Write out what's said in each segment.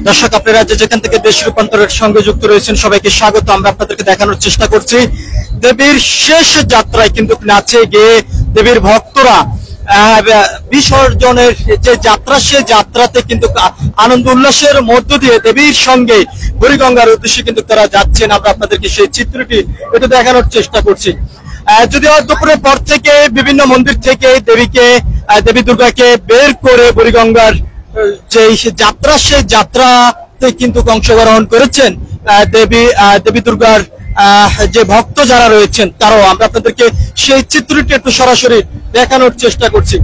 দর্শক, আপনারা যেখান থেকে দেশ রূপান্তরের সঙ্গে যুক্ত রয়েছেন সবাইকে স্বাগত। আমরা আপনাদেরকে দেখানোর চেষ্টা করছি দেবীর শেষ যাত্রায় কিন্তু নাচে গিয়ে দেবীর ভক্তরা বিসর্জনের যে যাত্রা, সে যাত্রাতে কিন্তু আনন্দ উল্লাসের মধ্য দিয়ে দেবীর সঙ্গে বুড়িগঙ্গার উদ্দেশ্যে কিন্তু তারা যাচ্ছেন। আমরা আপনাদেরকে সেই চিত্রটি একটু দেখানোর চেষ্টা করছি। যদিও দুপুরের পর থেকে বিভিন্ন মন্দির থেকে দেবী দুর্গাকে বের করে বুড়িগঙ্গার যে যাত্রা, সেই যাত্রাতে কিন্তু অংশগ্রহণ করেছেন দেবী দুর্গার যে ভক্ত যারা রয়েছেন তারাও। আমরা আপনাদেরকে সেই চিত্রটি একটু সরাসরি দেখানোর চেষ্টা করছি।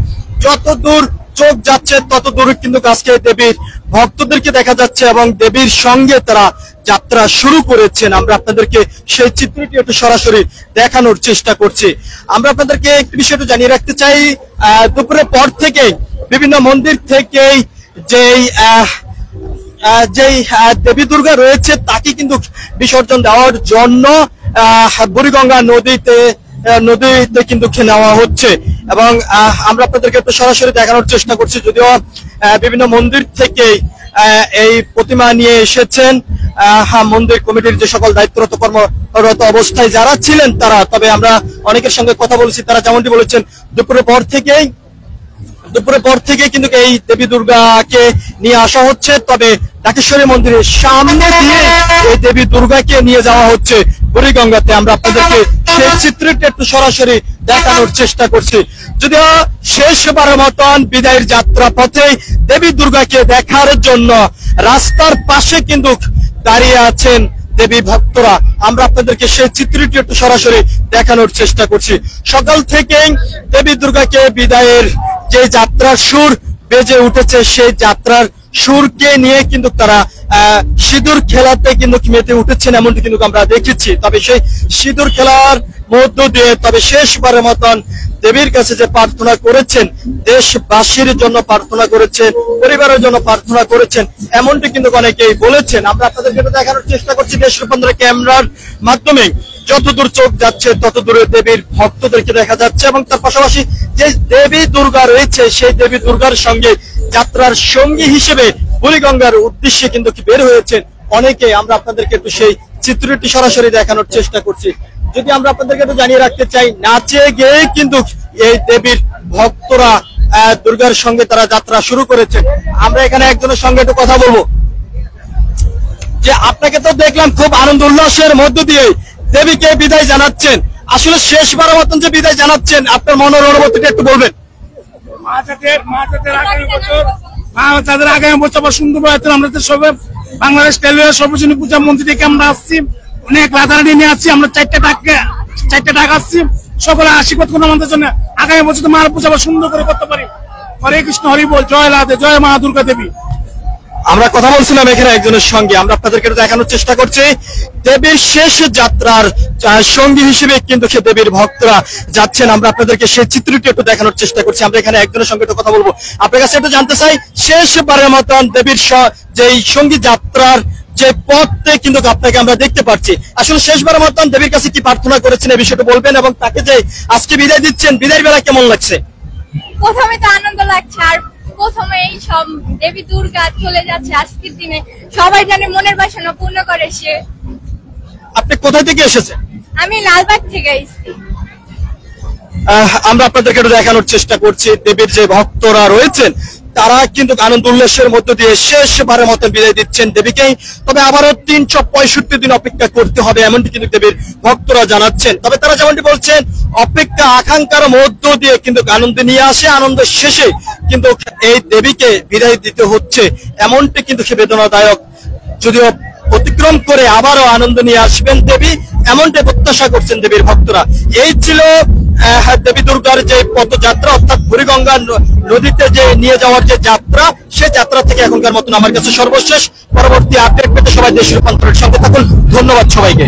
যত দূর চোখ যাচ্ছে তত দূর কিন্তু আজকে দেবীর ভক্তদেরকে দেখা যাচ্ছে এবং দেবীর সঙ্গে তারা যাত্রা শুরু করেছেন। আমরা আপনাদেরকে সেই চিত্রটি একটু সরাসরি দেখানোর চেষ্টা করছি। আমরা আপনাদেরকে একটি বিষয় একটু জানিয়ে রাখতে চাই, দুপুরের পর থেকে বিভিন্ন মন্দির থেকেই যেই দেবী দুর্গা রয়েছে তাকে কিন্তু বিসর্জন দেওয়ার জন্য বুড়িগঙ্গা নদীতে কিন্তু নেওয়া হচ্ছে এবং আমরা আপনাদেরকে একটু সরাসরি দেখানোর চেষ্টা করছি। যদিও বিভিন্ন মন্দির থেকে এই প্রতিমা নিয়ে এসেছেন মন্দির কমিটির যে সকল দায়িত্বরত কর্মরত অবস্থায় যারা ছিলেন তারা, তবে আমরা অনেকের সঙ্গে কথা বলেছি, তারা যেমনটি বলেছেন দুপুরের পর থেকে কিন্তু এই দেবী দুর্গাকে নিয়ে আসা হচ্ছে। তবে ঢাকেশ্বরী মন্দিরের সামনে দিয়ে এই দেবী দুর্গাকে নিয়ে যাওয়া হচ্ছে বুড়িগঙ্গাতে। আমরা আপনাদেরকে সেই চিত্রটি একটু সরাসরি দেখানোর চেষ্টা করছি। যদিও শেষবারের মতন বিদায়ের যাত্রা পথে দেবী দুর্গাকে দেখার জন্য রাস্তার পাশে কিন্তু দাঁড়িয়ে আছেন দেবী ভক্তরা। আমরা আপনাদেরকে সেই চিত্রটি একটু সরাসরি দেখানোর চেষ্টা করছি। সকাল থেকেই দেবী দুর্গাকে বিদায়ের যে যাত্রার সুর বেজে উঠেছে, সেই যাত্রার সুরকে নিয়ে কিন্তু তারা সিঁদুর খেলাতে কিন্তু মেতে উঠেছেন, এমনটি কিন্তু আমরা দেখেছি। তবে সেই সিঁদুর খেলার মধ্য দিয়ে শেষবারের মতন দেবীর কাছে যে প্রার্থনা করেছেন, দেশবাসীর জন্য প্রার্থনা করেছেন, পরিবারের জন্য প্রার্থনা করেছেন, এমনটি কিন্তু অনেকেই বলেছেন। আমরা আপনাদেরকে দেখানোর চেষ্টা করছি দেশ রূপান্তরের ক্যামেরার মাধ্যমে। যতদূর চোখ যাচ্ছে তত দূরে দেবীর ভক্তদেরকে দেখা যাচ্ছে এবং তার পাশাপাশি যে দেবী দুর্গা রয়েছে সেই দেবী দুর্গার সঙ্গে যাত্রার সঙ্গী হিসেবে বুড়িগঙ্গার উদ্দেশ্যে কিন্তু বের হয়েছেন অনেকে। আমরা আপনাদেরকে একটু সেই চিত্রটি সরাসরি দেখানোর চেষ্টা করছি। যদি আমরা আপনাদেরকে একটু জানিয়ে রাখতে চাই, নাচে গিয়ে কিন্তু এই দেবীর ভক্তরা দুর্গার সঙ্গে তারা যাত্রা শুরু করেছেন। আমরা এখানে একজনের সঙ্গে একটু কথা বলবো, যে আপনাকে তো দেখলাম খুব আনন্দ উল্লাসের মধ্য দিয়ে দেবীকে বিদায় জানাচ্ছেন। আসলে শেষবারের মতন যে বিদায় জানাচ্ছেন, আপনার মনের অনুভূতিটা একটু বলবেন। তাদের আগামী বছর সুন্দর আমরা সবাই বাংলাদেশ টেলিভিশন সর্বজনীন পূজা মন্দির থেকে আমরা আসছি, অনেক রাধারানি নিয়ে আসছি, আমরা চারটে ডাক আসছি, সকলে আশীর্বাদ করুন আমাদের জন্য। আগামী বছর মার পূজা সুন্দর করে করতে পারি। হরে কৃষ্ণ, হরি বল, জয় রাধে, জয় মা দুর্গা দেবী। আমরা কথা বলছিলাম এখানে একজনের সঙ্গে। আমরা আপনাদেরকে দেখানোর চেষ্টা করছি দেবীর শেষ যাত্রার সঙ্গী হিসেবে কিন্তু সে দেবীর ভক্তরা যাচ্ছেন। আমরা আপনাদেরকে সেই চিত্রটি একটু দেখানোর চেষ্টা করছি। আমরা এখানে একজনের সঙ্গে একটু কথা বলবো। আপনার কাছে একটু জানতে চাই, শেষবারের মতন দেবীর যে সঙ্গী যাত্রার যে পথে কিন্তু আপনাকে আমরা দেখতে পাচ্ছি, আসলে শেষবারের মতন দেবীর কাছে কি প্রার্থনা করেছেন এই বিষয়টা বলবেন, এবং তাকে যে আজকে বিদায় দিচ্ছেন, বিদায়ের বেলা কেমন লাগছে? প্রথমে তো আনন্দ লাগছে, আর প্রথমে এই সব দেবী দুর্গা চলে যাচ্ছে আজকের দিনে, সবাই জানে মনের বাসনা পূর্ণ করে সে। আপনি কোথা থেকে এসেছেন? আমি লালবাগ থেকে এসেছি। আমরা আপনাদেরকে দেখানোর চেষ্টা করছি দেবীর যে ভক্তরা রয়েছেন তারা কিন্তু আনন্দ উল্লাসের মধ্য দিয়ে শেষবারের মতো বিদায় দিচ্ছেন দেবীকে। তবে আবারও 365 দিন অপেক্ষা করতে হবে, এমনটি কিন্তু দেবীর ভক্তরা জানাচ্ছেন। তবে তারা যেমনটি বলছেন, অপেক্ষা আকাঙ্ক্ষার মধ্য দিয়ে কিন্তু আনন্দ নিয়ে আসে, আনন্দের শেষে কিন্তু এই দেবীকে বিদায় দিতে হচ্ছে, এমনটি কিন্তু সে বেদনাদায়ক। যদিও অতিক্রম করে আবারও আনন্দ নিয়ে আসবেন দেবী, এমনটাই প্রত্যাশা করছেন দেবীর ভক্তরা। এই ছিল দেবী দুর্গার যে পদযাত্রা, অর্থাৎ বুড়িগঙ্গা নদীতে যে নিয়ে যাওয়ার যে যাত্রা, সেই যাত্রা থেকে এখনকার মতন আমার কাছে সর্বশেষ। পরবর্তী আপডেট পেতে সবাই দেশ রূপান্তরের সঙ্গে থাকুন। ধন্যবাদ সবাইকে।